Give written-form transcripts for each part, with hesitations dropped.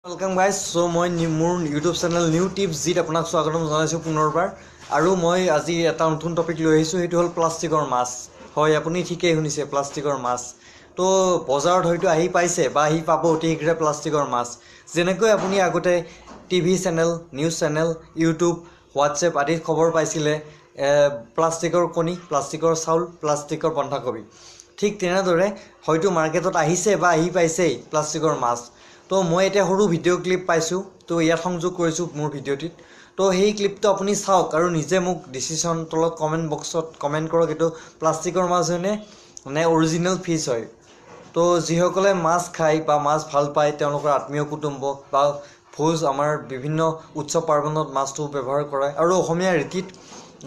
Welcome guys, so মই মোৰ YouTube channel New Tips জিত আপোনাক স্বাগতম জনাইছো পুনৰবাৰ আৰু মই আজি এটা নতুন টপিক লৈ আহিছো হেতু হল প্লাষ্টিকৰ মাছ হয় আপুনি ঠিকই শুনিছে প্লাষ্টিকৰ মাছ তো বজাৰত হয়তো আহি পাইছে বা আহি পাব অতি শীঘ্ৰে প্লাষ্টিকৰ মাছ যেনেকৈ আপুনি আগতে TV channel news channel YouTube WhatsApp আদি খবৰ পাইছিলে প্লাষ্টিকৰ কণী প্লাষ্টিকৰ চাউল প্লাষ্টিকৰ বন্ধাকবি ঠিক তেনেদৰে হয়তো মাৰ্কেটত আহিছে বা আহি পাইছে প্লাষ্টিকৰ মাছ তো মই এটা সৰু ভিডিও ক্লিপ পাইছো তো ইয়াত সংযোগ কৰিছো মোৰ ভিডিওটিত তো সেই ক্লিপটো আপুনি চাওক আৰু নিজে মোক ডিসিশন তলত কমেন্ট বক্সত কমেন্ট কৰক এটো প্লাষ্টিকৰ মাছ হয়নে নে অৰিজিনাল ফিশ হয় তো যিসকলে মাছ খায় বা মাছ ভাল পায় তেওঁলোকৰ আত্মীয় কুটুম্ব বা ভোজ আমাৰ বিভিন্ন উৎসৱ পাৰ্বণত মাছটো ব্যৱহাৰ কৰে আৰু অসমীয়া ৰীতিত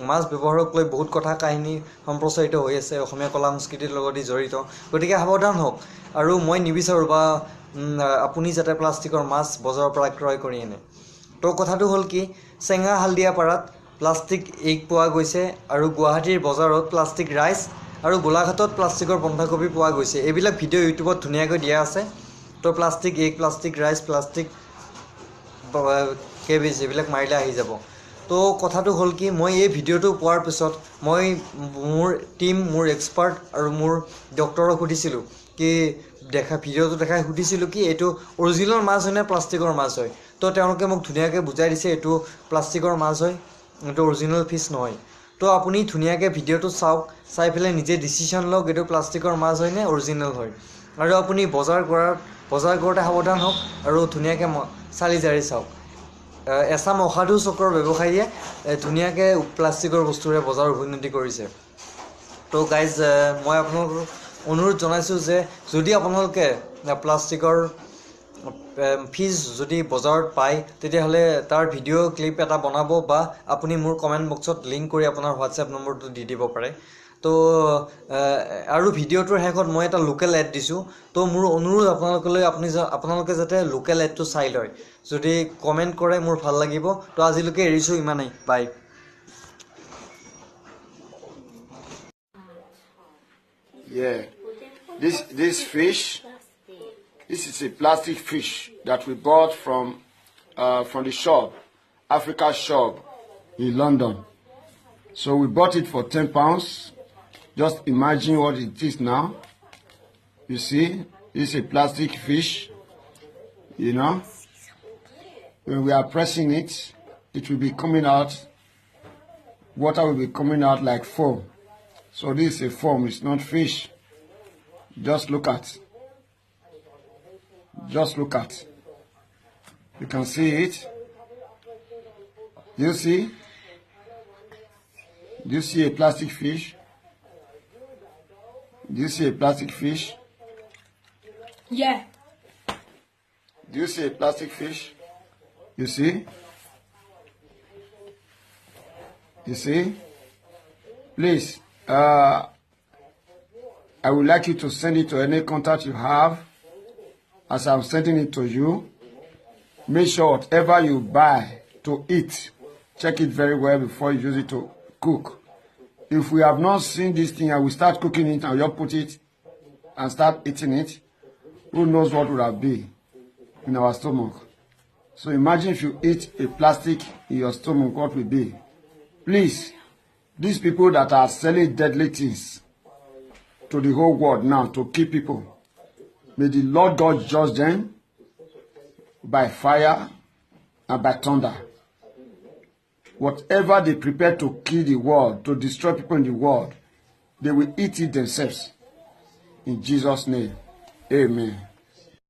মাছ ব্যৱহাৰক লৈ বহুত কথা কাহিনী সম্প্ৰচাৰিত হৈ আছে অসমীয়া কলা সংস্কৃতিৰ লগত জড়িত গতিকে সাৱধান হওক আৰু মই নিবিচাৰো বা আপুনি যাতে প্লাষ্টিকৰ মাছ বজাৰৰ পৰা ক্ৰয় কৰি আনে তো কথাটো হল কি চেঙা হালদিয়া পাৰাত প্লাষ্টিক এগ পোৱা গৈছে আৰু গুৱাহাটীৰ বজাৰত প্লাষ্টিক ৰাইচ আৰু গোলাঘাটত প্লাষ্টিকৰ বন্ধাকবি পোৱা গৈছে এইবিলাক ভিডিও ইউটিউবত ধুনীয়াকৈ দিয়া আছে তো plastic egg plastic rice plastic cabbage এইবিলাক মাৰিলে আহি যাব তো কথাটো হল কি মই এই ভিডিওটো পোৱাৰ পিছত মই মোৰ টিম মোৰ এক্সপাৰ্ট আৰু মোৰ ডক্টৰক সুধিছিলো কি দেখা ভিডিওটো দেখাই সুধিছিলো কি এটো অৰিজিনাল মাছ হয় না প্লাষ্টিকৰ মাছ হয় তো তেওঁলোকে মোক ধুনীয়াকৈ বুজাই দিছে এটো প্লাষ্টিকৰ মাছ হয় এটো অৰিজিনাল ফিশ নহয় তো আপুনি ধুনীয়াকৈ ভিডিওটো চাওক চাই ফেলে নিজে ডিসিশন লওক এটো প্লাষ্টিকৰ মাছ হয় নে অৰিজিনাল হয় আৰু আপুনি বজাৰ কৰোঁতে সাৱধান হওক আৰু ধুনীয়াকৈ চালি জাৰি চাওক এছাম অসাধু চক্ৰৰ ব্যৱসায়ীয়ে ধুনীয়াকৈ প্লাষ্টিকৰ বস্তুৰে বজাৰ উন্নতি কৰিছে তো গাইজ মই আপোনালোকক অনুৰোধ জনাইছো যে যদি আপোনালোকে প্লাষ্টিকৰ ফিশ যদি বজাৰত পায় তেতিয়াহলে তাৰ ভিডিও ক্লিপ এটা বনাব বা আপুনি মোৰ কমেন্ট বক্সত লিংক কৰি আপোনাৰ WhatsApp নম্বৰটো দি দিব পাৰে তো আৰু ভিডিওটোৰ শেষত মই এটা লোকেল এড দিছো তো মোৰ অনুৰোধ আপোনালোকে যাতে লোকেল এডটো চাই লয় যদি কমেন্ট কৰে মোৰ ভাল লাগিব তো আজিলৈকে এৰিছো ইমানেই বাই Yeah, this fish, this is a plastic fish that we bought from the shop, Africa shop in London. So we bought it for £10. Just imagine what it is now. You see, this is a plastic fish. You know, when we are pressing it, it will be coming out. Water will be coming out like foam. So this is a foam, it's not fish. Just look at. Just look at. You can see it. Do you see? Do you see a plastic fish? Do you see a plastic fish? Yeah. Do you see a plastic fish? You see? You see? Please. I would like you to send it to any contact you have as I'm sending it to you. Make sure whatever you buy to eat, check it very well before you use it to cook. If we have not seen this thing and we start cooking it and you put it and start eating it, who knows what would have been in our stomach. So imagine if you eat a plastic in your stomach, what will be? Please, these people that are selling deadly things to the whole world now to kill people, may the Lord God judge them by fire and by thunder. Whatever they prepare to kill the world, to destroy people in the world, they will eat it themselves. In Jesus' name, amen.